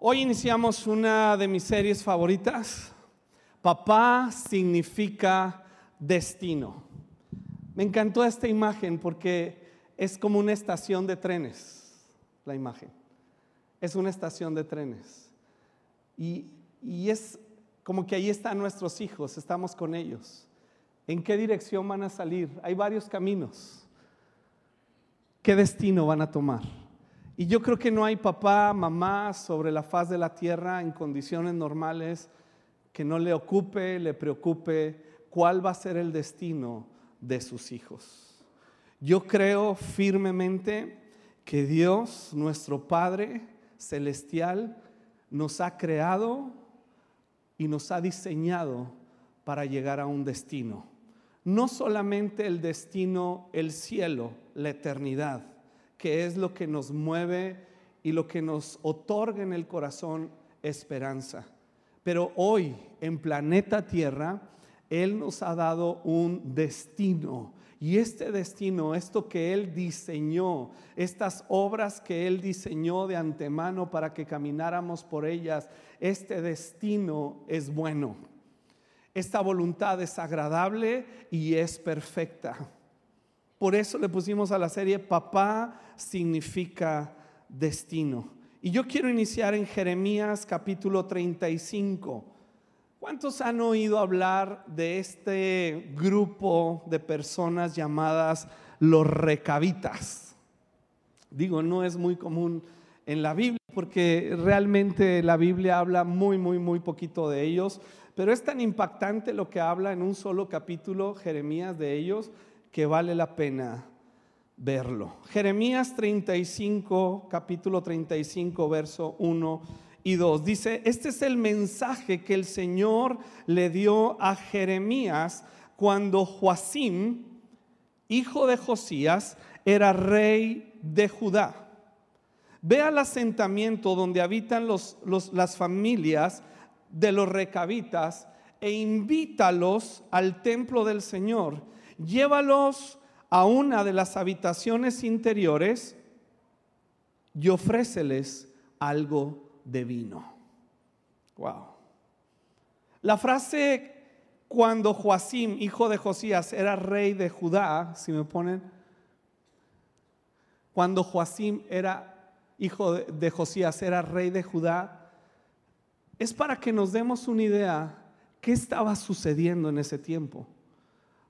Hoy iniciamos una de mis series favoritas. Papá significa destino. Me encantó esta imagen porque es como una estación de trenes. La imagen es una estación de trenes y es como que ahí están nuestros hijos, estamos con ellos. ¿En qué dirección van a salir? Hay varios caminos. ¿Qué destino van a tomar? Y yo creo que no hay papá, mamá sobre la faz de la tierra en condiciones normales que no le ocupe, le preocupe cuál va a ser el destino de sus hijos. Yo creo firmemente que Dios, nuestro Padre Celestial, nos ha creado y nos ha diseñado para llegar a un destino. No solamente el destino, el cielo, la eternidad, que es lo que nos mueve y lo que nos otorga en el corazón esperanza. Pero hoy en planeta Tierra, Él nos ha dado un destino. Y este destino, esto que Él diseñó, estas obras que Él diseñó de antemano para que camináramos por ellas, este destino es bueno. Esta voluntad es agradable y es perfecta. Por eso le pusimos a la serie Papá significa destino. Y yo quiero iniciar en Jeremías capítulo 35. ¿Cuántos han oído hablar de este grupo de personas llamadas los recabitas? Digo, no es muy común en la Biblia porque realmente la Biblia habla muy poquito de ellos, pero es tan impactante lo que habla en un solo capítulo Jeremías de ellos que vale la pena verlo. Jeremías 35, capítulo 35, verso 1 y 2. Dice, este es el mensaje que el Señor le dio a Jeremías cuando Joacim, hijo de Josías, era rey de Judá. Ve al asentamiento donde habitan las familias de los recabitas e invítalos al templo del Señor. Llévalos a una de las habitaciones interiores y ofréceles algo de vino. Wow. La frase cuando Joacim, hijo de Josías, era rey de Judá, si me ponen, cuando Joacim era hijo de Josías, era rey de Judá, es para que nos demos una idea qué estaba sucediendo en ese tiempo.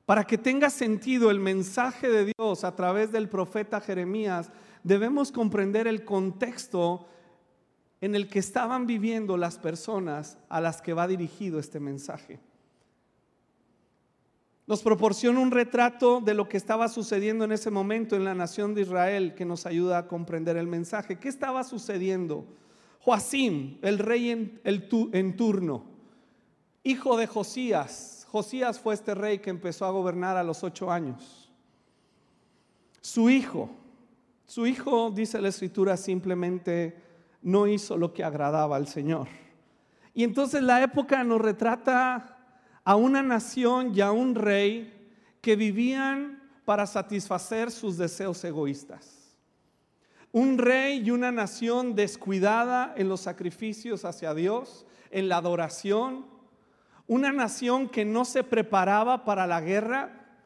Para que tenga sentido el mensaje de Dios a través del profeta Jeremías, debemos comprender el contexto en el que estaban viviendo las personas a las que va dirigido este mensaje. Nos proporciona un retrato de lo que estaba sucediendo en ese momento en la nación de Israel que nos ayuda a comprender el mensaje. ¿Qué estaba sucediendo? Joacim, el rey en turno, hijo de Josías. Josías fue este rey que empezó a gobernar a los 8 años. Su hijo, dice la Escritura, simplemente no hizo lo que agradaba al Señor. Y entonces la época nos retrata a una nación y a un rey que vivían para satisfacer sus deseos egoístas. Un rey y una nación descuidada en los sacrificios hacia Dios, en la adoración. Una nación que no se preparaba para la guerra,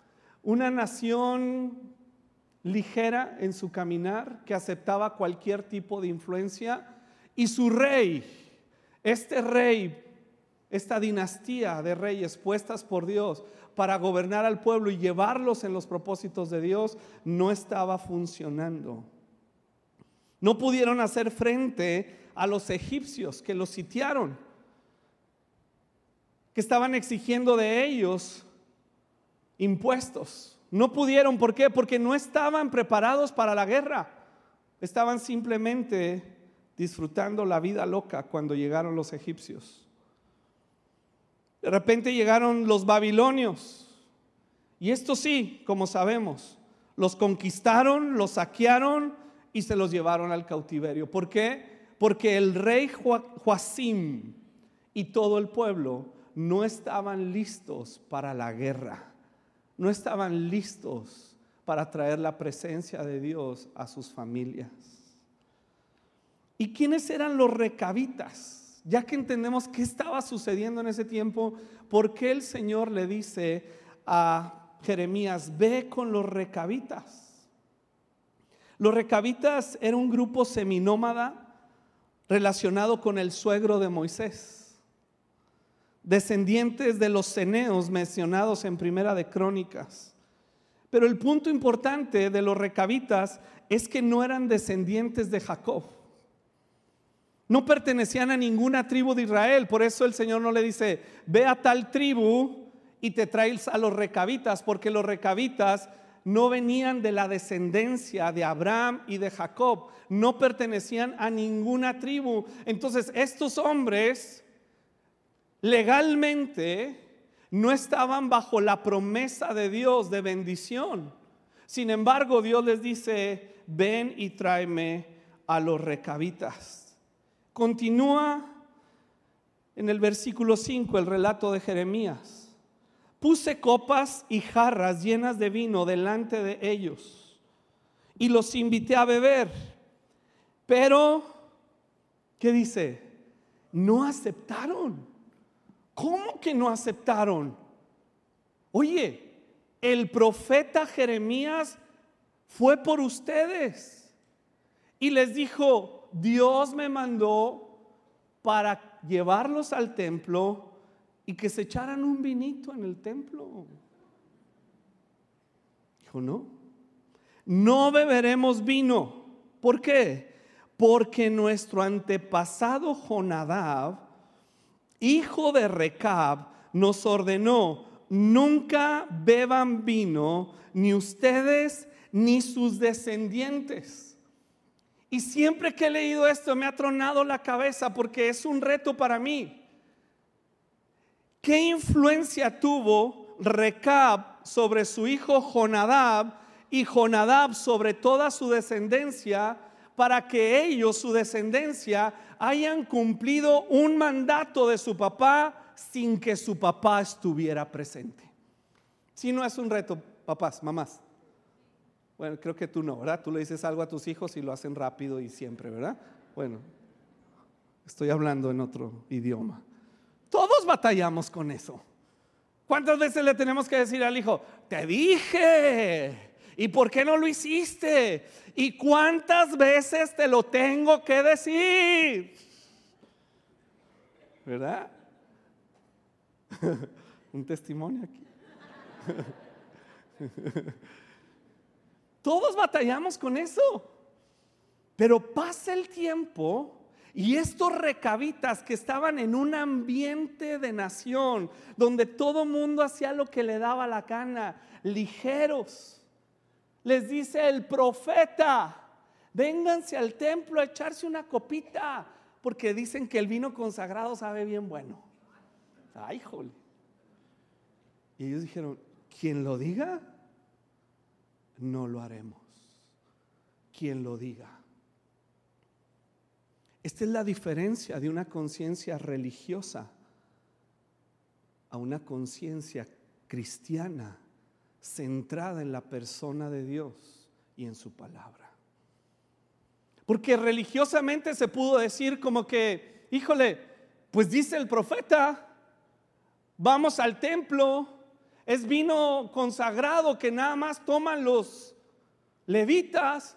una nación ligera en su caminar, que aceptaba cualquier tipo de influencia, y su rey, esta dinastía de reyes puestas por Dios para gobernar al pueblo y llevarlos en los propósitos de Dios, no estaba funcionando. No pudieron hacer frente a los egipcios que los sitiaron, que estaban exigiendo de ellos impuestos. No pudieron, ¿por qué? Porque no estaban preparados para la guerra. Estaban simplemente disfrutando la vida loca cuando llegaron los egipcios. De repente llegaron los babilonios. Y estos sí, como sabemos, los conquistaron, los saquearon y se los llevaron al cautiverio. ¿Por qué? Porque el rey Joacim y todo el pueblo no estaban listos para la guerra, no estaban listos para traer la presencia de Dios a sus familias. ¿Y quiénes eran los recabitas? Ya que entendemos qué estaba sucediendo en ese tiempo, ¿por qué el Señor le dice a Jeremías, ve con los recabitas? Los recabitas era un grupo seminómada relacionado con el suegro de Moisés, descendientes de los ceneos mencionados en Primera de Crónicas. Pero el punto importante de los recabitas es que no eran descendientes de Jacob. No pertenecían a ninguna tribu de Israel. Por eso el Señor no le dice, ve a tal tribu y te traes a los recabitas, porque los recabitas no venían de la descendencia de Abraham y de Jacob. No pertenecían a ninguna tribu. Entonces estos hombres legalmente no estaban bajo la promesa de Dios de bendición. Sin embargo, Dios les dice, ven y tráeme a los recabitas. Continúa en el versículo 5 el relato de Jeremías. Puse copas y jarras llenas de vino delante de ellos y los invité a beber. Pero, ¿qué dice? No aceptaron. ¿Cómo que no aceptaron? Oye, el profeta Jeremías fue por ustedes y les dijo, Dios me mandó para llevarlos al templo y que se echaran un vinito en el templo. Dijo, no beberemos vino. ¿Por qué? Porque nuestro antepasado Jonadab, hijo de Recab, nos ordenó, nunca beban vino, ni ustedes ni sus descendientes. Y siempre que he leído esto me ha tronado la cabeza porque es un reto para mí. ¿Qué influencia tuvo Recab sobre su hijo Jonadab y Jonadab sobre toda su descendencia para que ellos, su descendencia, hayan cumplido un mandato de su papá sin que su papá estuviera presente? Si no es un reto, papás, mamás. Bueno, creo que tú no, ¿verdad? Tú le dices algo a tus hijos y lo hacen rápido y siempre, ¿verdad? Bueno, estoy hablando en otro idioma. Todos batallamos con eso. ¿Cuántas veces le tenemos que decir al hijo, te dije, ¿y por qué no lo hiciste? ¿Y cuántas veces te lo tengo que decir? ¿Verdad? Un testimonio aquí. Todos batallamos con eso. Pero pasa el tiempo y estos recabitas que estaban en un ambiente de nación donde todo mundo hacía lo que le daba la gana, ligeros, les dice el profeta, vénganse al templo a echarse una copita, porque dicen que el vino consagrado sabe bien bueno. Ay, jole. Y ellos dijeron, quien lo diga, no lo haremos. Quien lo diga. Esta es la diferencia de una conciencia religiosa a una conciencia cristiana centrada en la persona de Dios y en su palabra. Porque religiosamente se pudo decir como que, híjole, pues dice el profeta, vamos al templo, es vino consagrado que nada más toman los levitas.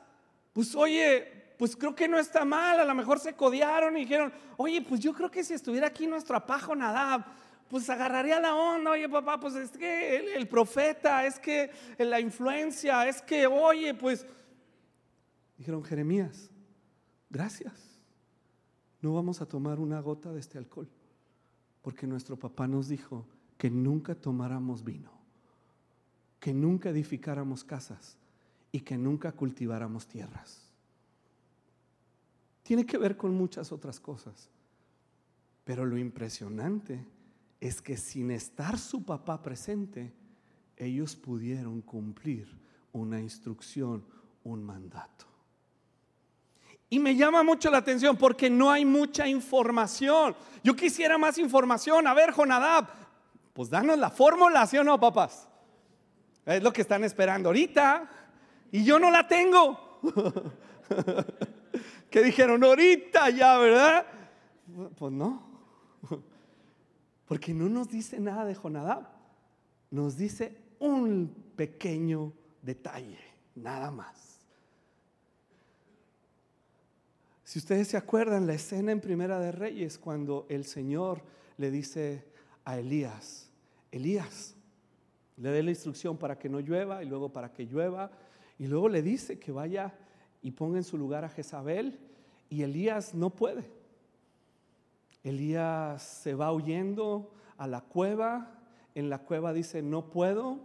Pues oye, pues creo que no está mal, a lo mejor se codearon y dijeron, oye, pues yo creo que si estuviera aquí nuestro papá Jonadab, pues agarraría la onda. Oye papá, pues es que el profeta, es que la influencia, es que oye, pues dijeron, Jeremías, gracias, no vamos a tomar una gota de este alcohol, porque nuestro papá nos dijo que nunca tomáramos vino, que nunca edificáramos casas y que nunca cultiváramos tierras. Tiene que ver con muchas otras cosas, pero lo impresionante es que sin estar su papá presente, ellos pudieron cumplir una instrucción, un mandato. Y me llama mucho la atención porque no hay mucha información. Yo quisiera más información. A ver, Jonadab, pues danos la fórmula, ¿sí o no, papás? Es lo que están esperando ahorita y yo no la tengo. Que dijeron, ahorita ya, ¿verdad? Pues no. Porque no nos dice nada de Jonadab. Nos dice un pequeño detalle, nada más. Si ustedes se acuerdan la escena en Primera de Reyes, cuando el Señor le dice a Elías, Elías, le dé la instrucción para que no llueva y luego para que llueva, y luego le dice que vaya y ponga en su lugar a Jezabel, y Elías no puede. Elías se va huyendo a la cueva. En la cueva dice, no puedo,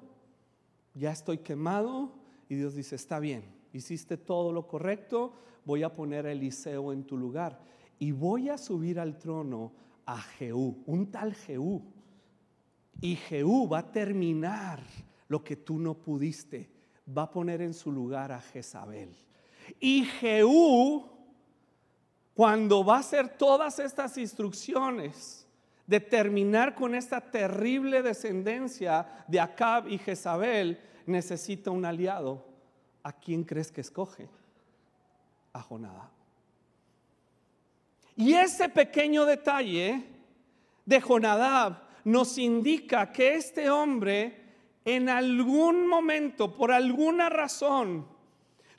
ya estoy quemado. Y Dios dice, está bien, hiciste todo lo correcto, voy a poner a Eliseo en tu lugar y voy a subir al trono a Jehú, un tal Jehú. Y Jehú va a terminar lo que tú no pudiste, va a poner en su lugar a Jezabel. Y Jehú, cuando va a hacer todas estas instrucciones de terminar con esta terrible descendencia de Acab y Jezabel, necesita un aliado. ¿A quién crees que escoge? A Jonadab. Y ese pequeño detalle de Jonadab nos indica que este hombre en algún momento, por alguna razón,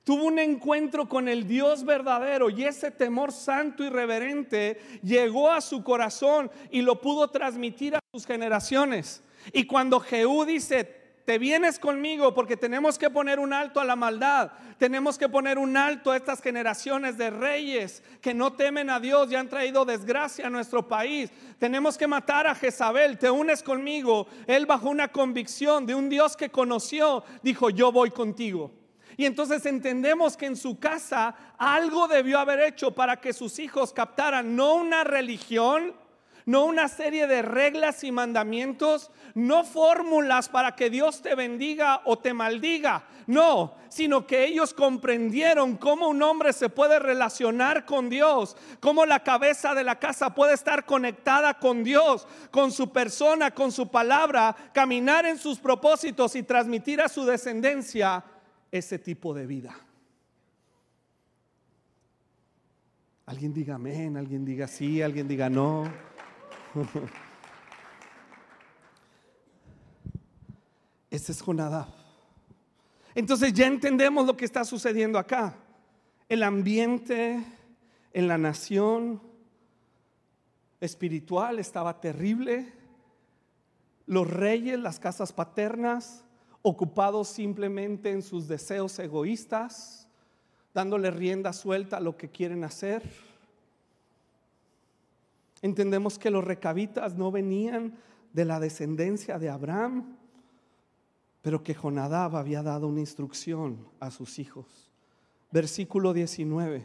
tuvo un encuentro con el Dios verdadero, y ese temor santo y reverente llegó a su corazón y lo pudo transmitir a sus generaciones. Y cuando Jehú dice, te vienes conmigo porque tenemos que poner un alto a la maldad, tenemos que poner un alto a estas generaciones de reyes que no temen a Dios y han traído desgracia a nuestro país, tenemos que matar a Jezabel, te unes conmigo. Él, bajo una convicción de un Dios que conoció, dijo, yo voy contigo. Y entonces entendemos que en su casa algo debió haber hecho para que sus hijos captaran no una religión, no una serie de reglas y mandamientos, no fórmulas para que Dios te bendiga o te maldiga, no, sino que ellos comprendieron cómo un hombre se puede relacionar con Dios, cómo la cabeza de la casa puede estar conectada con Dios, con su persona, con su palabra, caminar en sus propósitos y transmitir a su descendencia ese tipo de vida. Alguien diga amén, alguien diga sí, alguien diga no. Ese es Jonadab. Entonces ya entendemos lo que está sucediendo acá. El ambiente en la nación espiritual estaba terrible. Los reyes, las casas paternas, ocupados simplemente en sus deseos egoístas, dándole rienda suelta a lo que quieren hacer. Entendemos que los recabitas no venían de la descendencia de Abraham, pero que Jonadab había dado una instrucción a sus hijos. Versículo 19.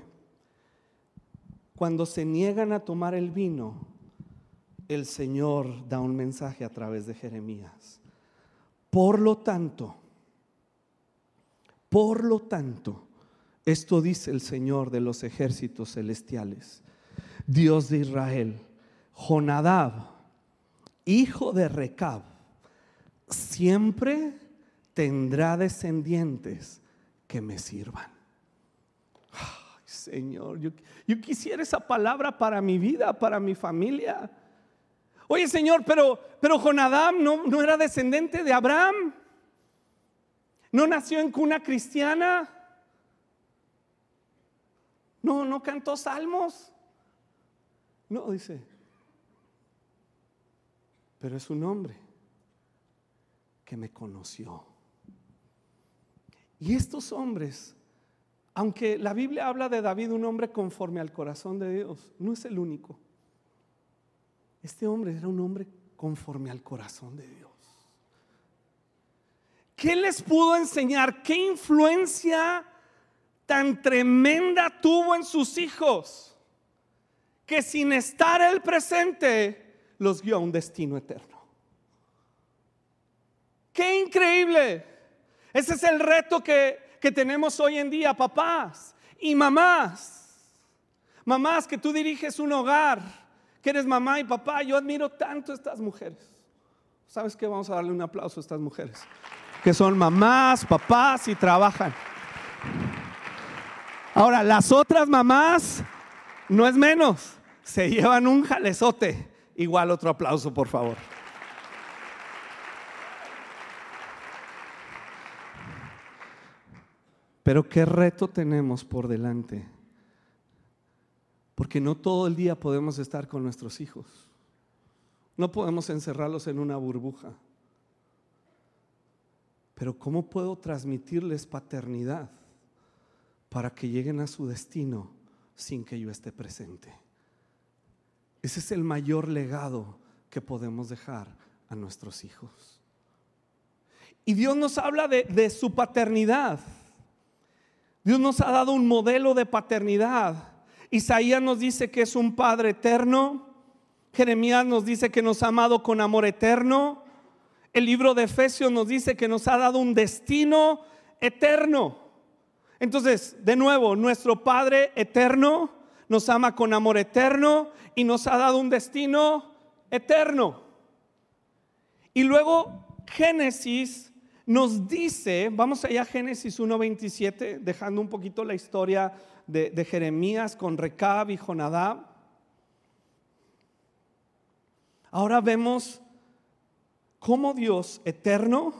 Cuando se niegan a tomar el vino, el Señor da un mensaje a través de Jeremías. Por lo tanto, esto dice el Señor de los ejércitos celestiales, Dios de Israel: Jonadab, hijo de Recab, siempre tendrá descendientes que me sirvan. Ay, Señor, yo quisiera esa palabra para mi vida, para mi familia. Oye, Señor, pero Jonadab no era descendente de Abraham, no nació en cuna cristiana, no cantó salmos. No, dice, pero es un hombre que me conoció. Y estos hombres, aunque la Biblia habla de David, un hombre conforme al corazón de Dios, no es el único. Este hombre era un hombre conforme al corazón de Dios. ¿Qué les pudo enseñar? ¿Qué influencia tan tremenda tuvo en sus hijos? Que sin estar el presente los guió a un destino eterno. ¡Qué increíble! Ese es el reto que tenemos hoy en día, papás y mamás. Mamás, que tú diriges un hogar, que eres mamá y papá. Yo admiro tanto a estas mujeres. ¿Sabes qué? Vamos a darle un aplauso a estas mujeres que son mamás, papás y trabajan. Ahora, las otras mamás no es menos, se llevan un jalezote. Igual otro aplauso, por favor. Pero qué reto tenemos por delante, porque no todo el día podemos estar con nuestros hijos. No podemos encerrarlos en una burbuja. Pero ¿cómo puedo transmitirles paternidad para que lleguen a su destino sin que yo esté presente? Ese es el mayor legado que podemos dejar a nuestros hijos. Y Dios nos habla de su paternidad. Dios nos ha dado un modelo de paternidad. Isaías nos dice que es un Padre eterno. Jeremías nos dice que nos ha amado con amor eterno. El libro de Efesios nos dice que nos ha dado un destino eterno. Entonces, de nuevo, nuestro Padre eterno nos ama con amor eterno y nos ha dado un destino eterno. Y luego Génesis nos dice, vamos allá a Génesis 1:27, dejando un poquito la historia de Jeremías con Recab y Jonadab. Ahora vemos cómo Dios eterno,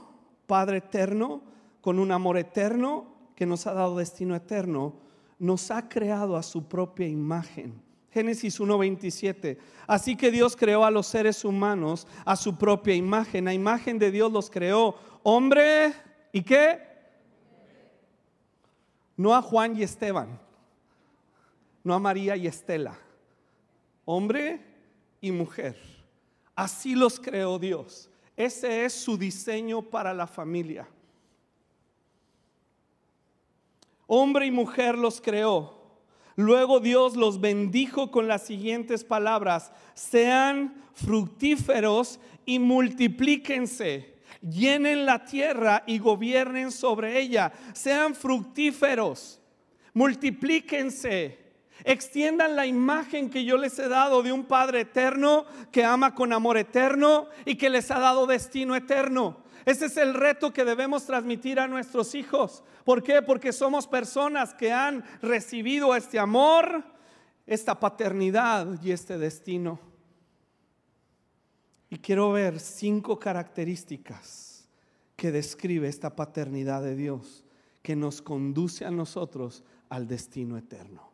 Padre eterno, con un amor eterno que nos ha dado destino eterno, nos ha creado a su propia imagen. Génesis 1:27. Así que Dios creó a los seres humanos a su propia imagen. A imagen de Dios los creó, hombre y ¿qué? No a Juan y Esteban, no a María y Estela, hombre y mujer. Así los creó Dios. Ese es su diseño para la familia. Hombre y mujer los creó. Luego Dios los bendijo con las siguientes palabras: sean fructíferos y multiplíquense, llenen la tierra y gobiernen sobre ella. Sean fructíferos, multiplíquense, extiendan la imagen que yo les he dado de un Padre eterno que ama con amor eterno y que les ha dado destino eterno. Ese es el reto que debemos transmitir a nuestros hijos. ¿Por qué? Porque somos personas que han recibido este amor, esta paternidad y este destino. Y quiero ver 5 características que describe esta paternidad de Dios, que nos conduce a nosotros al destino eterno.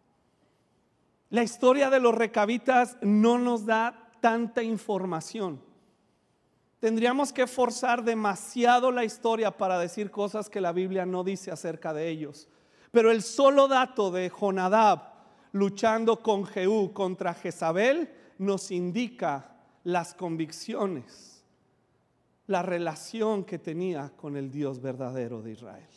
La historia de los recabitas no nos da tanta información. Tendríamos que forzar demasiado la historia para decir cosas que la Biblia no dice acerca de ellos. Pero el solo dato de Jonadab luchando con Jehú contra Jezabel nos indica las convicciones, la relación que tenía con el Dios verdadero de Israel.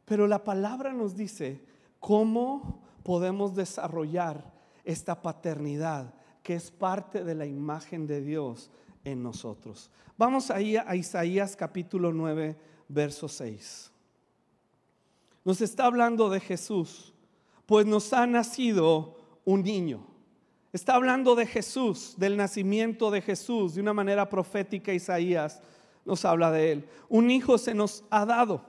Pero la palabra nos dice cómo podemos desarrollar esta paternidad que es parte de la imagen de Dios en nosotros. Vamos ahí a Isaías capítulo 9, verso 6. Nos está hablando de Jesús, pues nos ha nacido un niño. Está hablando de Jesús, del nacimiento de Jesús. De una manera profética, Isaías nos habla de él. Un hijo se nos ha dado.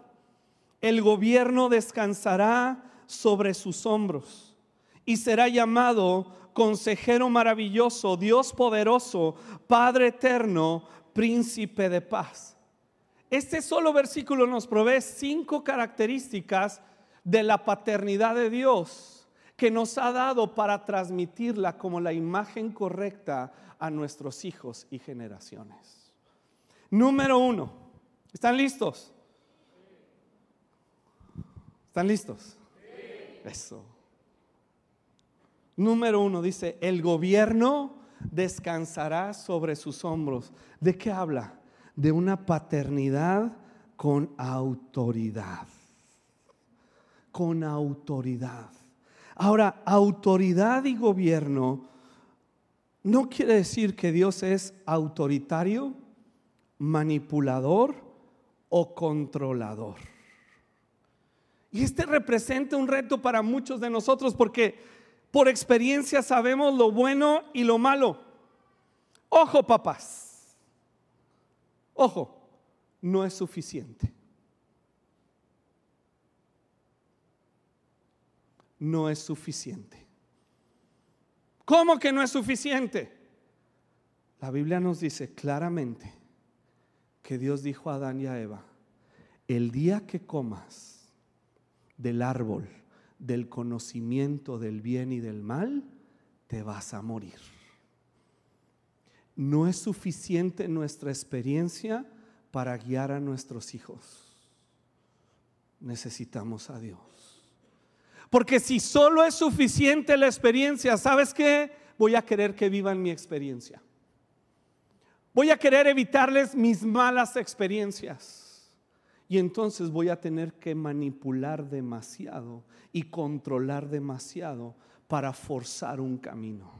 El gobierno descansará sobre sus hombros y será llamado Consejero maravilloso, Dios poderoso, Padre eterno, Príncipe de paz. Este solo versículo nos provee 5 características de la paternidad de Dios que nos ha dado para transmitirla como la imagen correcta a nuestros hijos y generaciones. Número 1, ¿están listos? ¿Están listos? Eso. Número 1 dice: el gobierno descansará sobre sus hombros. ¿De qué habla? De una paternidad con autoridad. Con autoridad. Ahora, autoridad y gobierno no quiere decir que Dios es autoritario, manipulador o controlador. Y este representa un reto para muchos de nosotros, porque por experiencia sabemos lo bueno y lo malo. Ojo, papás, ojo, no es suficiente. no es suficiente. ¿Cómo que no es suficiente? La Biblia nos dice claramente que Dios dijo a Adán y a Eva: el día que comas del árbol del conocimiento del bien y del mal, te vas a morir. No es suficiente nuestra experiencia para guiar a nuestros hijos. Necesitamos a Dios. Porque si solo es suficiente la experiencia, ¿sabes qué? Voy a querer que vivan mi experiencia. Voy a querer evitarles mis malas experiencias. Y entonces voy a tener que manipular demasiado y controlar demasiado para forzar un camino.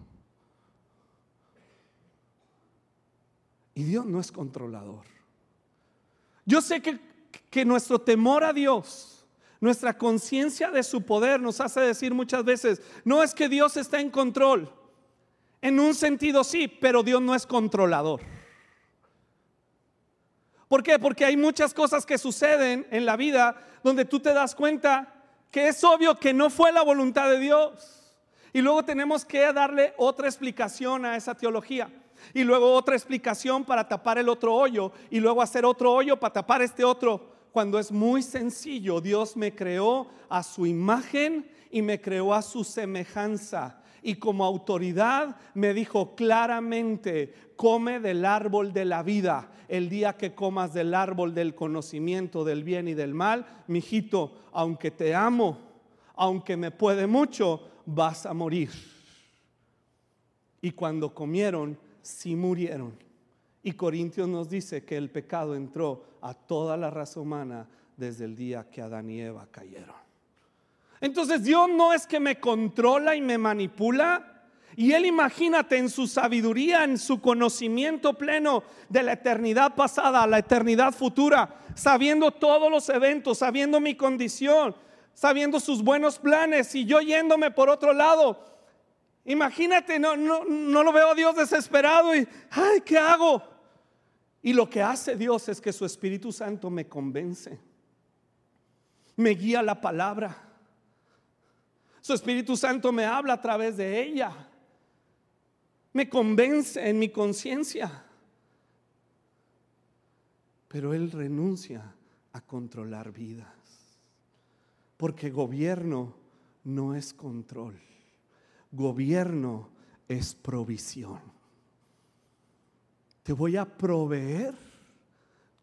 Y Dios no es controlador. Yo sé que nuestro temor a Dios, nuestra conciencia de su poder nos hace decir muchas veces: no es que Dios está en control. En un sentido sí, pero Dios no es controlador. ¿Por qué? Porque hay muchas cosas que suceden en la vida donde tú te das cuenta que es obvio que no fue la voluntad de Dios. Y luego tenemos que darle otra explicación a esa teología. Y luego otra explicación para tapar el otro hoyo. Y luego hacer otro hoyo para tapar este otro. Cuando es muy sencillo, Dios me creó a su imagen y me creó a su semejanza. Y como autoridad me dijo claramente: come del árbol de la vida. El día que comas del árbol del conocimiento del bien y del mal, mijito, aunque te amo, aunque me puede mucho, vas a morir. Y cuando comieron, sí murieron. Y Corintios nos dice que el pecado entró a toda la raza humana desde el día que Adán y Eva cayeron. Entonces Dios no es que me controla y me manipula. Y Él, imagínate, en su sabiduría, en su conocimiento pleno de la eternidad pasada a la eternidad futura, sabiendo todos los eventos, sabiendo mi condición, sabiendo sus buenos planes, y yo yéndome por otro lado. Imagínate, no lo veo a Dios desesperado y ay, ¿qué hago? Y lo que hace Dios es que su Espíritu Santo me convence, me guía la palabra. Su Espíritu Santo me habla a través de ella, me convence en mi conciencia. Pero Él renuncia a controlar vidas, porque gobierno no es control. Gobierno es provisión. Te voy a proveer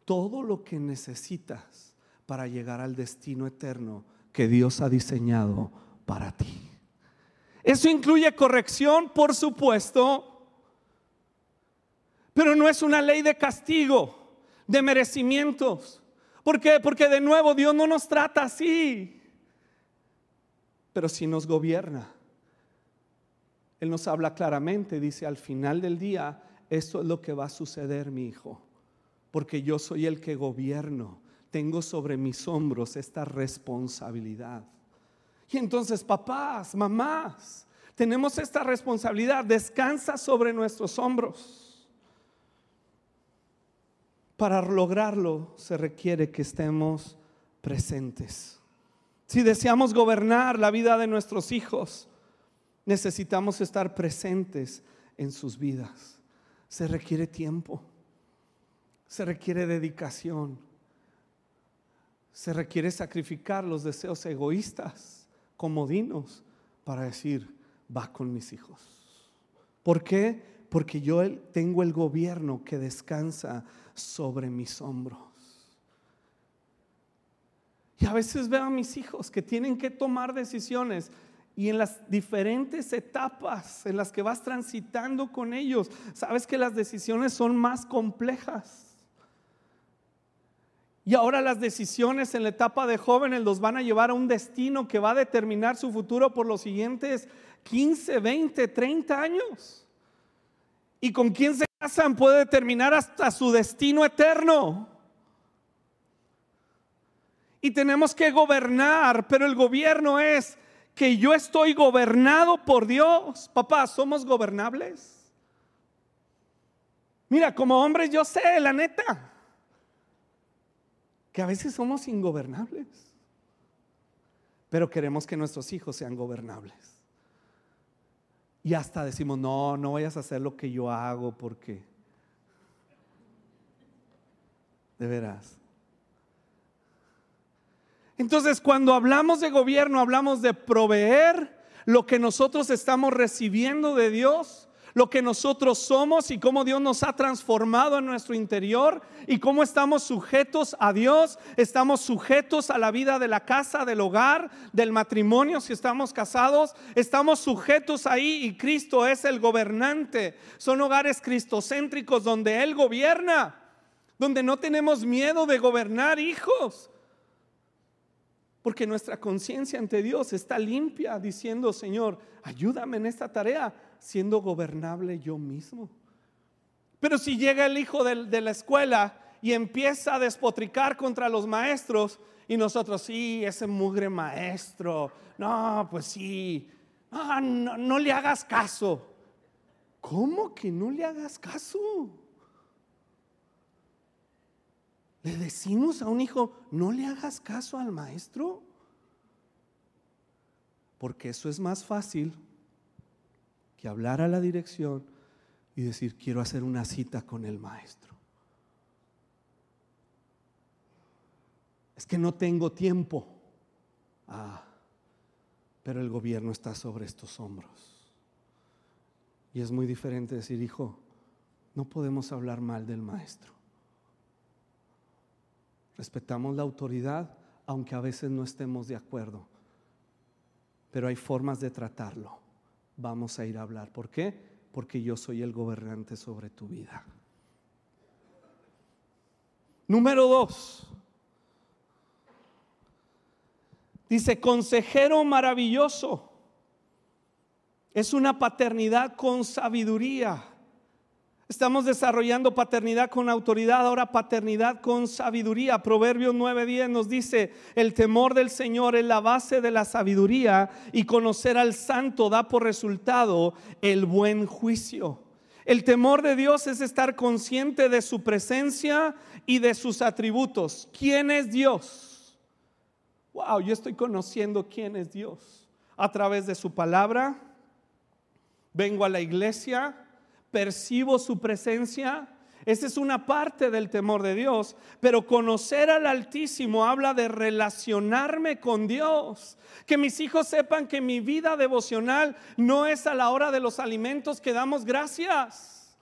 todo lo que necesitas para llegar al destino eterno que Dios ha diseñado para ti. Eso incluye corrección, por supuesto, pero no es una ley de castigo, de merecimientos. ¿Por qué? Porque de nuevo Dios no nos trata así, pero sí nos gobierna. Él nos habla claramente, dice: al final del día, esto es lo que va a suceder, mi hijo, porque yo soy el que gobierno, tengo sobre mis hombros esta responsabilidad. Y entonces, papás, mamás, tenemos esta responsabilidad, descansa sobre nuestros hombros. Para lograrlo se requiere que estemos presentes. Si deseamos gobernar la vida de nuestros hijos, necesitamos estar presentes en sus vidas. Se requiere tiempo, se requiere dedicación, se requiere sacrificar los deseos egoístas, comodinos, para decir: va con mis hijos. ¿Por qué? Porque yo tengo el gobierno que descansa sobre mis hombros. Y a veces veo a mis hijos que tienen que tomar decisiones, y en las diferentes etapas en las que vas transitando con ellos, sabes que las decisiones son más complejas. Y ahora las decisiones en la etapa de jóvenes los van a llevar a un destino que va a determinar su futuro por los siguientes 15, 20, 30 años. Y con quién se casan puede determinar hasta su destino eterno. Y tenemos que gobernar, pero el gobierno es que yo estoy gobernado por Dios. Papá, ¿somos gobernables? Mira, como hombres yo sé, la neta, que a veces somos ingobernables. pero queremos que nuestros hijos sean gobernables. Y hasta decimos, no vayas a hacer lo que yo hago, porque de veras. Entonces, cuando hablamos de gobierno, hablamos de proveer lo que nosotros estamos recibiendo de Dios, lo que nosotros somos y cómo Dios nos ha transformado en nuestro interior y cómo estamos sujetos a Dios, estamos sujetos a la vida de la casa, del hogar, del matrimonio. Si estamos casados, estamos sujetos ahí y Cristo es el gobernante. Son hogares cristocéntricos donde Él gobierna, donde no tenemos miedo de gobernar hijos, porque nuestra conciencia ante Dios está limpia, diciendo, Señor, ayúdame en esta tarea, siendo gobernable yo mismo. Pero si llega el hijo de la escuela y empieza a despotricar contra los maestros, y nosotros, sí, ese mugre maestro, no, pues sí, no le hagas caso. ¿Cómo que no le hagas caso? ¿Le decimos a un hijo, no le hagas caso al maestro? Porque eso es más fácil que hablar a la dirección y decir, quiero hacer una cita con el maestro. Es que no tengo tiempo. Pero el gobierno está sobre estos hombros. Y es muy diferente decir, hijo, no podemos hablar mal del maestro. Respetamos la autoridad, aunque a veces no estemos de acuerdo, pero hay formas de tratarlo. Vamos a ir a hablar. ¿Por qué? Porque yo soy el gobernante sobre tu vida. Número 2. Dice, consejero maravilloso. Es una paternidad con sabiduría. Estamos desarrollando paternidad con autoridad, ahora paternidad con sabiduría. Proverbios 9:10 nos dice, el temor del Señor es la base de la sabiduría y conocer al santo da por resultado el buen juicio. El temor de Dios es estar consciente de su presencia y de sus atributos. ¿Quién es Dios? Wow, yo estoy conociendo quién es Dios a través de su palabra. Vengo a la iglesia, percibo su presencia. Esa es una parte del temor de Dios. Pero conocer al Altísimo habla de relacionarme con Dios. Que mis hijos sepan que mi vida devocional no es a la hora de los alimentos que damos gracias,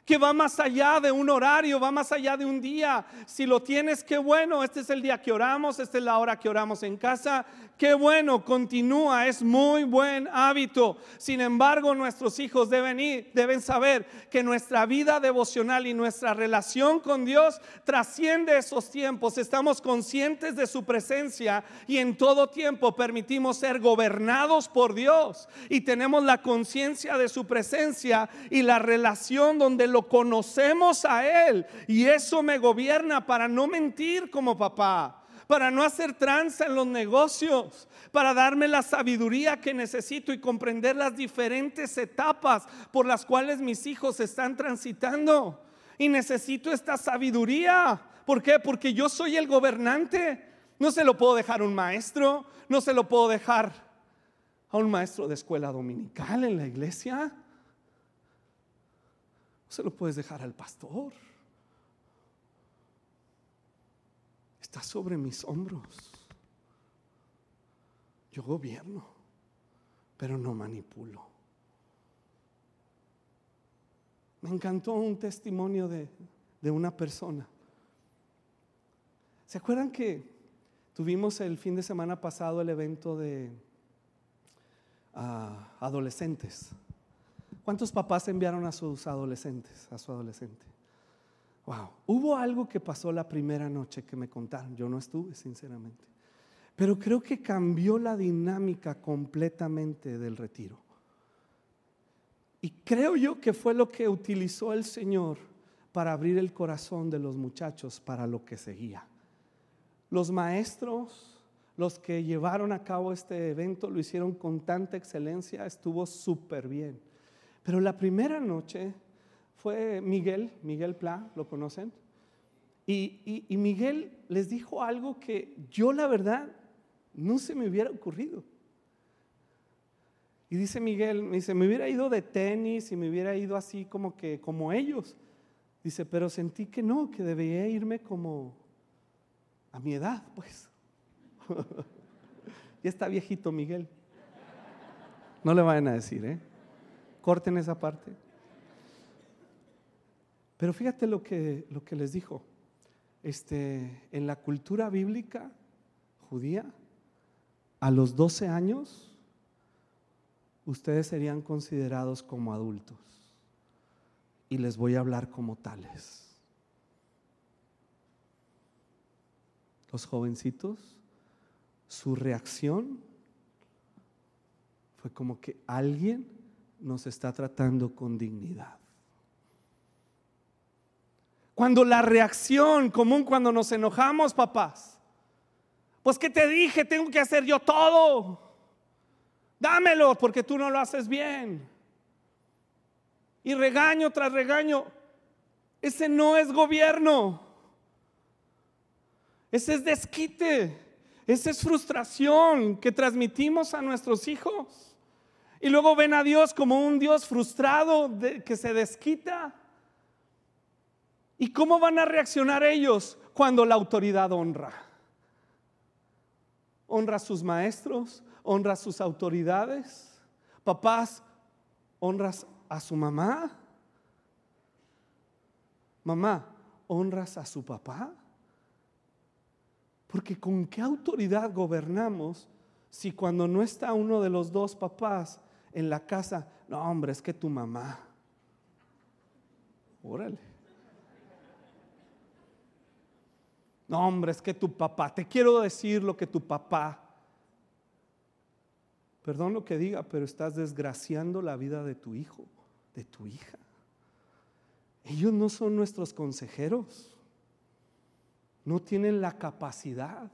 que va más allá de un horario, va más allá de un día. Si lo tienes, qué bueno, este es el día que oramos, esta es la hora que oramos en casa, qué bueno, continúa, es muy buen hábito. Sin embargo, nuestros hijos deben saber que nuestra vida devocional y nuestra relación con Dios trasciende esos tiempos. Estamos conscientes de su presencia y en todo tiempo permitimos ser gobernados por Dios y tenemos la conciencia de su presencia y la relación donde lo conocemos a Él, y eso me gobierna para no mentir como papá, para no hacer tranza en los negocios, para darme la sabiduría que necesito y comprender las diferentes etapas por las cuales mis hijos están transitando. Y necesito esta sabiduría. ¿Por qué? Porque yo soy el gobernante. No se lo puedo dejar a un maestro, no se lo puedo dejar a un maestro de escuela dominical en la iglesia. Se lo puedes dejar al pastor. Está sobre mis hombros. Yo gobierno, pero no manipulo. Me encantó un testimonio de una persona. ¿Se acuerdan que tuvimos el fin de semana pasado el evento de adolescentes? ¿Cuántos papás enviaron a sus adolescentes, a su adolescente? Wow, hubo algo que pasó la primera noche que me contaron. Yo no estuve, sinceramente, pero creo que cambió la dinámica completamente del retiro. Y creo yo que fue lo que utilizó el Señor para abrir el corazón de los muchachos para lo que seguía. Los maestros, los que llevaron a cabo este evento, lo hicieron con tanta excelencia, estuvo súper bien. Pero la primera noche fue Miguel Pla, ¿lo conocen? Y Miguel les dijo algo que yo la verdad no se me hubiera ocurrido. Y dice Miguel, me dice, me hubiera ido de tenis y me hubiera ido así como ellos. Dice, pero sentí que no, que debía irme como a mi edad, pues. Ya está viejito Miguel. No le vayan a decir, corten esa parte. Pero fíjate lo que les dijo. En la cultura bíblica judía, a los 12 años, ustedes serían considerados como adultos. Y les voy a hablar como tales. Los jovencitos, su reacción fue como que alguien nos está tratando con dignidad. Cuando la reacción común cuando nos enojamos, papás, pues que te dije, tengo que hacer yo todo, dámelo porque tú no lo haces bien. Y regaño tras regaño, ese no es gobierno, ese es desquite, esa es frustración que transmitimos a nuestros hijos. Y luego ven a Dios como un Dios frustrado que se desquita. ¿Y cómo van a reaccionar ellos cuando la autoridad honra? Honra a sus maestros, honra a sus autoridades. Papás, honras a su mamá. Mamá, honras a su papá. Porque ¿con qué autoridad gobernamos si cuando no está uno de los dos papás en la casa? No, hombre, es que tu mamá. Órale. No, hombre, es que tu papá. Te quiero decir lo que tu papá. Perdón lo que diga, pero estás desgraciando la vida de tu hijo, de tu hija. Ellos no son nuestros consejeros. No tienen la capacidad,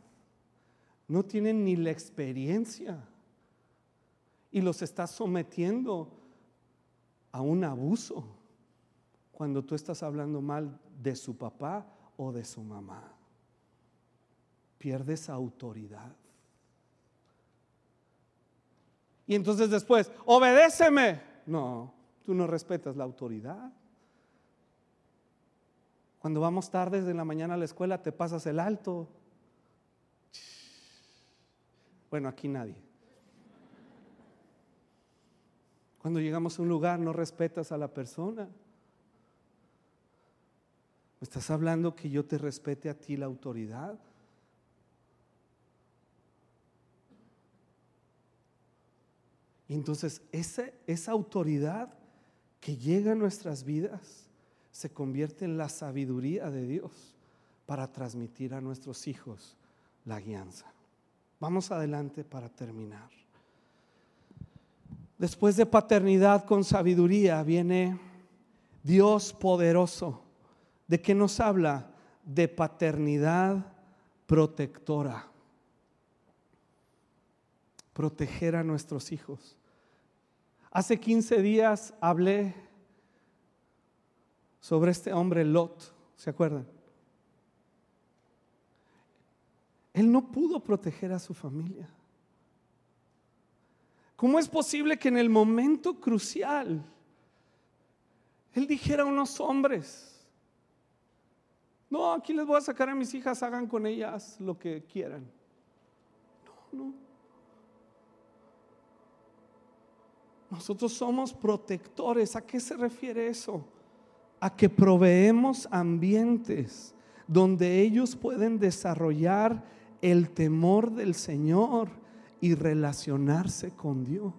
no tienen ni la experiencia y los estás sometiendo a un abuso cuando tú estás hablando mal de su papá o de su mamá. Pierdes autoridad. Y entonces después, obedéceme. No, tú no respetas la autoridad. Cuando vamos tardes de la mañana a la escuela, te pasas el alto. Bueno, aquí nadie. Cuando llegamos a un lugar, no respetas a la persona. ¿Me estás hablando que yo te respete a ti la autoridad? Y entonces esa autoridad que llega a nuestras vidas se convierte en la sabiduría de Dios para transmitir a nuestros hijos la guianza. Vamos adelante para terminar. Después de paternidad con sabiduría viene Dios poderoso. ¿De qué nos habla? De paternidad protectora. Proteger a nuestros hijos. Hace 15 días hablé sobre este hombre Lot, ¿se acuerdan? Él no pudo proteger a su familia. ¿Cómo es posible que en el momento crucial él dijera a unos hombres: no, aquí les voy a sacar a mis hijas, hagan con ellas lo que quieran? No. Nosotros somos protectores. ¿A qué se refiere eso? A que proveemos ambientes donde ellos pueden desarrollar el temor del Señor y relacionarse con Dios.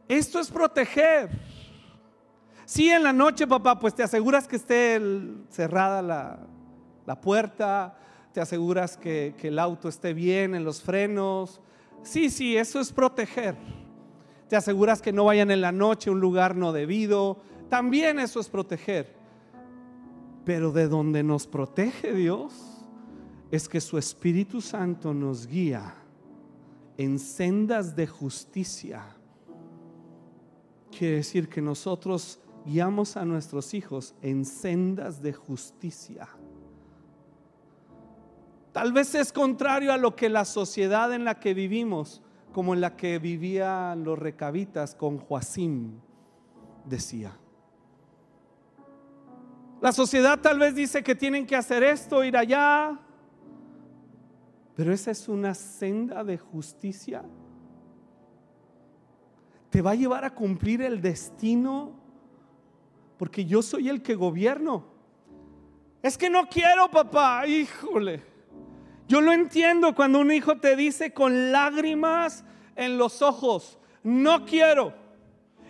Esto es proteger. Sí, en la noche, papá, pues te aseguras que esté cerrada la puerta, te aseguras que el auto esté bien en los frenos. Sí, eso es proteger. Te aseguras que no vayan en la noche a un lugar no debido. También eso es proteger. Pero de donde nos protege Dios es que su Espíritu Santo nos guía en sendas de justicia. Quiere decir que nosotros guiamos a nuestros hijos en sendas de justicia. Tal vez es contrario a lo que la sociedad en la que vivimos, como en la que vivían los recabitas con Joacim, decía. La sociedad tal vez dice que tienen que hacer esto, ir allá, pero esa es una senda de justicia. Te va a llevar a cumplir el destino, porque yo soy el que gobierno. Es que no quiero, papá. Híjole, yo lo entiendo cuando un hijo te dice con lágrimas en los ojos, no quiero.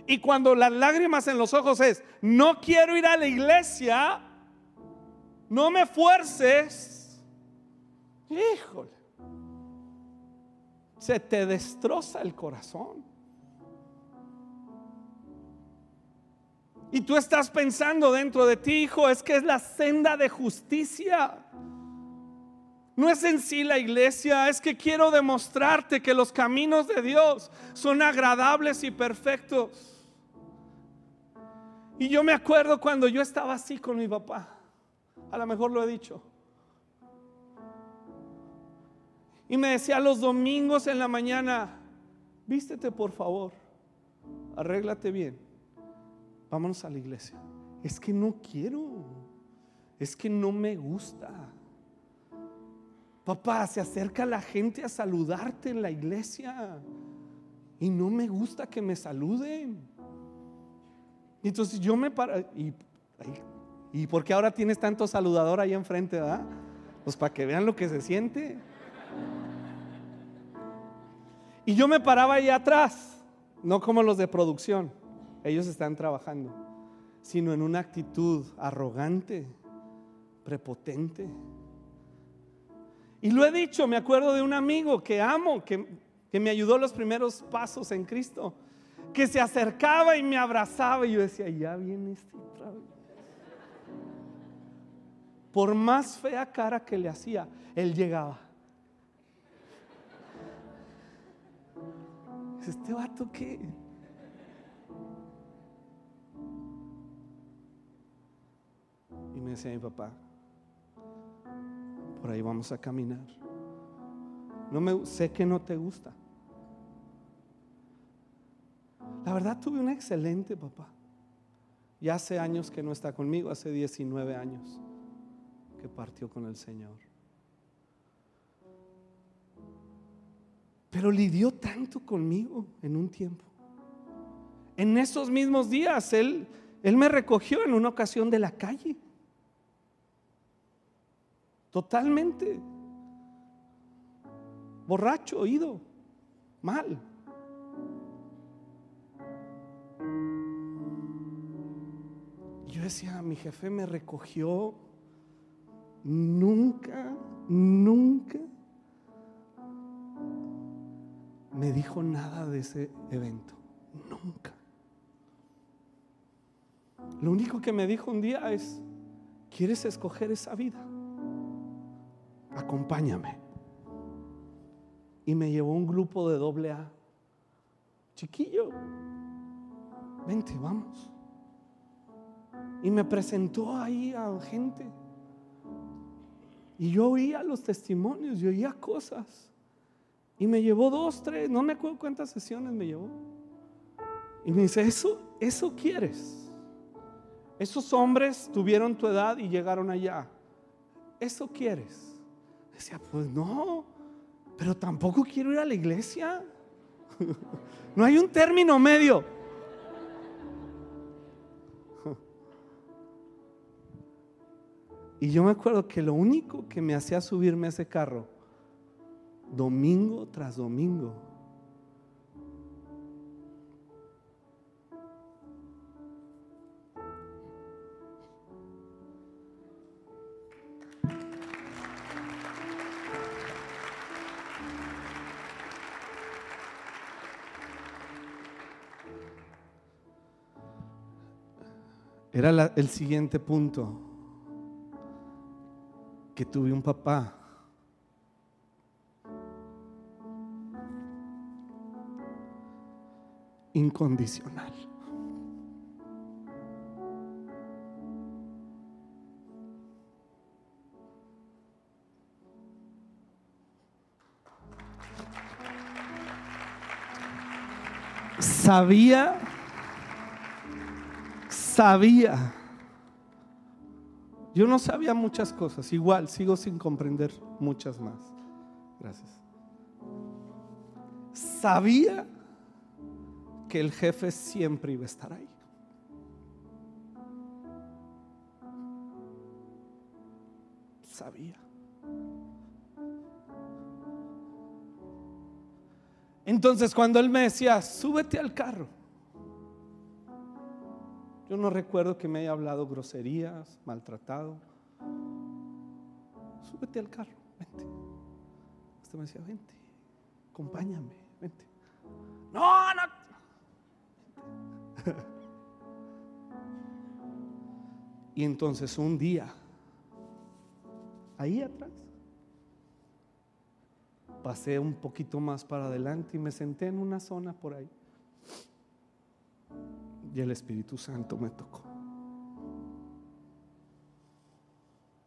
Y cuando las lágrimas en los ojos es, no quiero ir a la iglesia, no me fuerces. Híjole, se te destroza el corazón. Y tú estás pensando dentro de ti, hijo, es que es la senda de justicia. No es en sí la iglesia, es que quiero demostrarte que los caminos de Dios son agradables y perfectos. Y yo me acuerdo cuando yo estaba así con mi papá, a lo mejor lo he dicho, y me decía los domingos en la mañana, vístete por favor, arréglate bien, vámonos a la iglesia. Es que no quiero, es que no me gusta. Papá, se acerca la gente a saludarte en la iglesia y no me gusta que me saluden. Entonces yo me paro y ¿por qué ahora tienes tanto saludador ahí enfrente, verdad? Pues para que vean lo que se siente. Y yo me paraba ahí atrás, no como los de producción, ellos están trabajando, sino en una actitud arrogante, prepotente. Y lo he dicho, me acuerdo de un amigo que amo, que me ayudó los primeros pasos en Cristo, que se acercaba y me abrazaba y yo decía, ya viene este otra vez. Por más fea cara que le hacía, él llegaba. ¿Este vato qué? Y me decía mi papá, por ahí vamos a caminar. Sé que no te gusta. La verdad tuve un excelente papá. Ya hace años que no está conmigo, hace 19 años que partió con el Señor. Pero lidió tanto conmigo en un tiempo. En esos mismos días él me recogió en una ocasión de la calle. Totalmente borracho, ido, mal. Yo decía, mi jefe me recogió, nunca me dijo nada de ese evento, nunca. Lo único que me dijo un día es, ¿quieres escoger esa vida? Acompáñame. Y me llevó un grupo de AA, chiquillo, vente, vamos. Y me presentó ahí a gente. Y yo oía los testimonios, yo oía cosas. Y me llevó 2, 3, no me acuerdo cuántas sesiones me llevó. Y me dice, eso quieres. Esos hombres tuvieron tu edad y llegaron allá. ¿Eso quieres? Decía, pues no, pero tampoco quiero ir a la iglesia. No hay un término medio. Y yo me acuerdo que lo único que me hacía subirme a ese carro, domingo tras domingo, era el siguiente punto, que tuve un papá incondicional. Sabía. Yo no sabía muchas cosas, igual sigo sin comprender muchas más. Gracias. Sabía que el jefe siempre iba a estar ahí. Sabía. Entonces cuando él me decía, súbete al carro, yo no recuerdo que me haya hablado groserías, maltratado. Súbete al carro, vente. Usted me decía, vente, acompáñame, vente. No, no. Y entonces un día, ahí atrás, pasé un poquito más para adelante y me senté en una zona por ahí. Y el Espíritu Santo me tocó.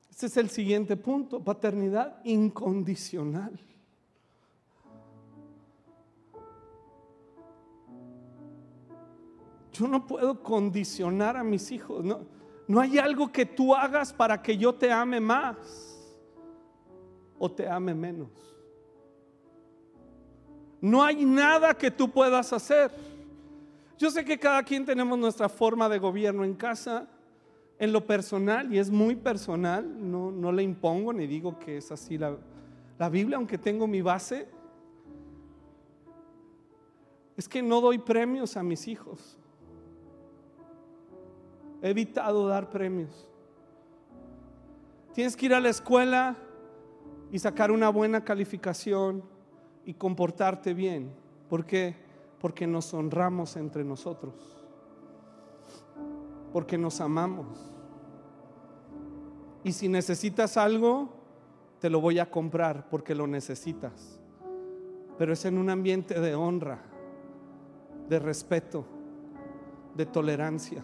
Este es el siguiente punto: paternidad incondicional. Yo no puedo condicionar a mis hijos. No hay algo que tú hagas para que yo te ame más o te ame menos. No hay nada que tú puedas hacer. Yo sé que cada quien tenemos nuestra forma de gobierno en casa, en lo personal, y es muy personal. No le impongo ni digo que es así la Biblia, aunque tengo mi base. Es que no doy premios a mis hijos. He evitado dar premios. Tienes que ir a la escuela y sacar una buena calificación y comportarte bien. ¿Por qué? Porque nos honramos entre nosotros, porque nos amamos. Y si necesitas algo, te lo voy a comprar porque lo necesitas, pero es en un ambiente de honra, de respeto, de tolerancia.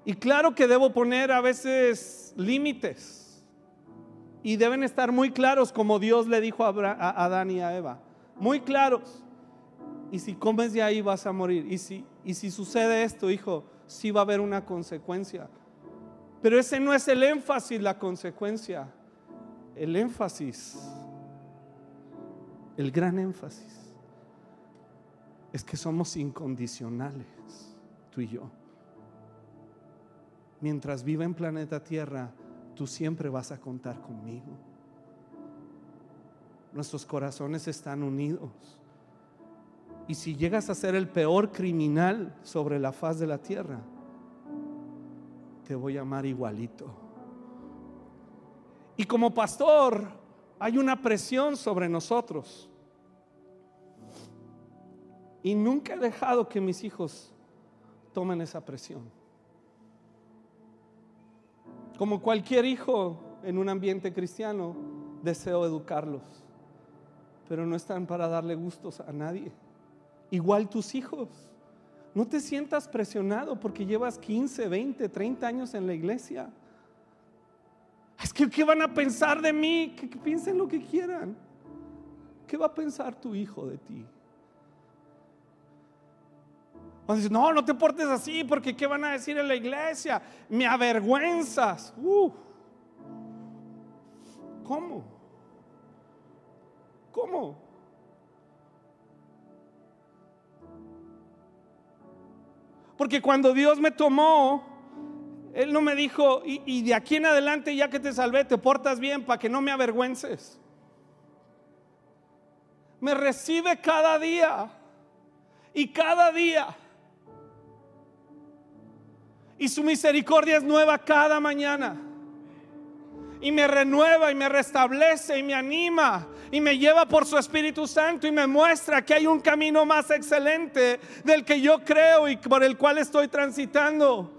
Y claro que debo poner a veces límites, y deben estar muy claros, como Dios le dijo a Adán y a Eva, muy claros. Y si comes de ahí vas a morir. Y si sucede esto, hijo, sí va a haber una consecuencia. Pero ese no es el énfasis, la consecuencia. El énfasis, el gran énfasis, es que somos incondicionales, tú y yo. Mientras viva en planeta Tierra, tú siempre vas a contar conmigo. Nuestros corazones están unidos. Y si llegas a ser el peor criminal sobre la faz de la tierra, te voy a amar igualito. Y como pastor, hay una presión sobre nosotros. Y nunca he dejado que mis hijos tomen esa presión. Como cualquier hijo en un ambiente cristiano, deseo educarlos, pero no están para darle gustos a nadie. Igual tus hijos. No te sientas presionado porque llevas 15, 20, 30 años en la iglesia. Es que ¿qué van a pensar de mí? Que piensen lo que quieran. ¿Qué va a pensar tu hijo de ti? Van a decir, no te portes así porque ¿qué van a decir en la iglesia? Me avergüenzas. ¿Cómo? Porque cuando Dios me tomó, Él no me dijo, y de aquí en adelante ya que te salvé, te portas bien para que no me avergüences. Me recibe cada día y cada día. Y su misericordia es nueva cada mañana. Y me renueva y me restablece y me anima y me lleva por su Espíritu Santo y me muestra que hay un camino más excelente del que yo creo y por el cual estoy transitando.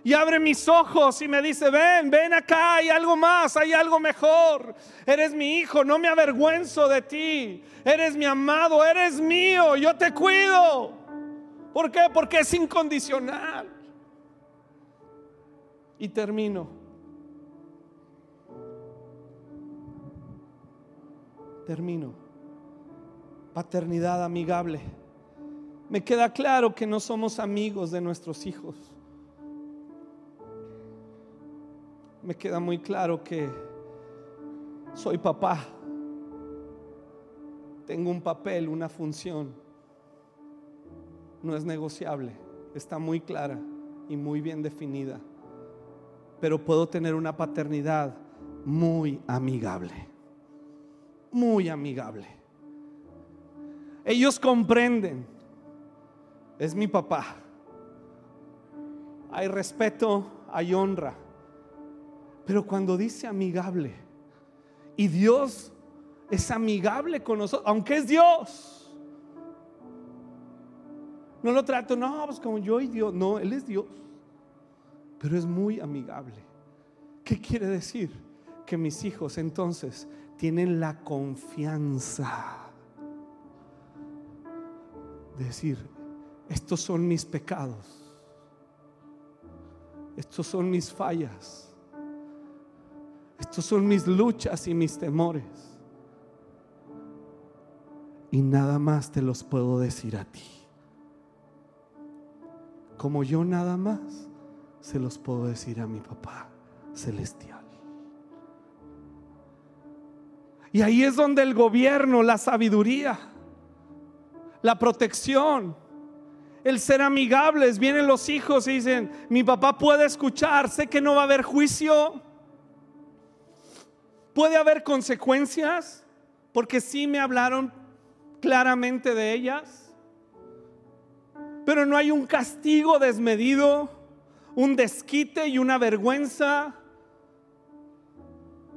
Y abre mis ojos y me dice, ven acá, hay algo más, hay algo mejor. Eres mi hijo, no me avergüenzo de ti. Eres mi amado, eres mío, yo te cuido. ¿Por qué? Porque es incondicional. Y termino. Paternidad amigable. Me queda claro que no somos amigos de nuestros hijos. Me queda muy claro que soy papá. Tengo un papel, una función. No es negociable. Está muy clara y muy bien definida. Pero puedo tener una paternidad muy amigable. Muy amigable. Ellos comprenden. Es mi papá. Hay respeto, hay honra. Pero cuando dice amigable, y Dios es amigable con nosotros, aunque es Dios, no lo trato, no, pues como yo y Dios. No, Él es Dios, pero es muy amigable. ¿Qué quiere decir? Que mis hijos entonces tienen la confianza de decir: estos son mis pecados, estos son mis fallas, estos son mis luchas y mis temores, y nada más te los puedo decir a ti, como yo nada más se los puedo decir a mi papá celestial. Y ahí es donde el gobierno, la sabiduría, la protección, el ser amigables. Vienen los hijos y dicen: mi papá puede escuchar, sé que no va a haber juicio, puede haber consecuencias, porque sí me hablaron claramente de ellas, pero no hay un castigo desmedido, un desquite y una vergüenza,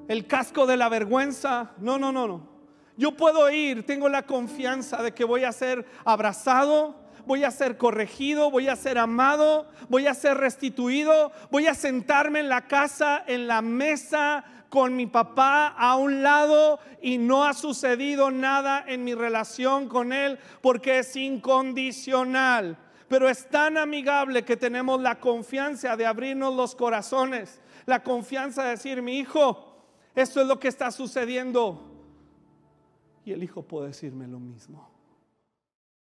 el casco de la vergüenza. No. Yo puedo ir, tengo la confianza de que voy a ser abrazado, voy a ser corregido, voy a ser amado, voy a ser restituido, voy a sentarme en la casa, en la mesa con mi papá a un lado, y no ha sucedido nada en mi relación con él, porque es incondicional. Pero es tan amigable que tenemos la confianza de abrirnos los corazones, la confianza de decir: mi hijo, esto es lo que está sucediendo. Y el hijo puede decirme lo mismo.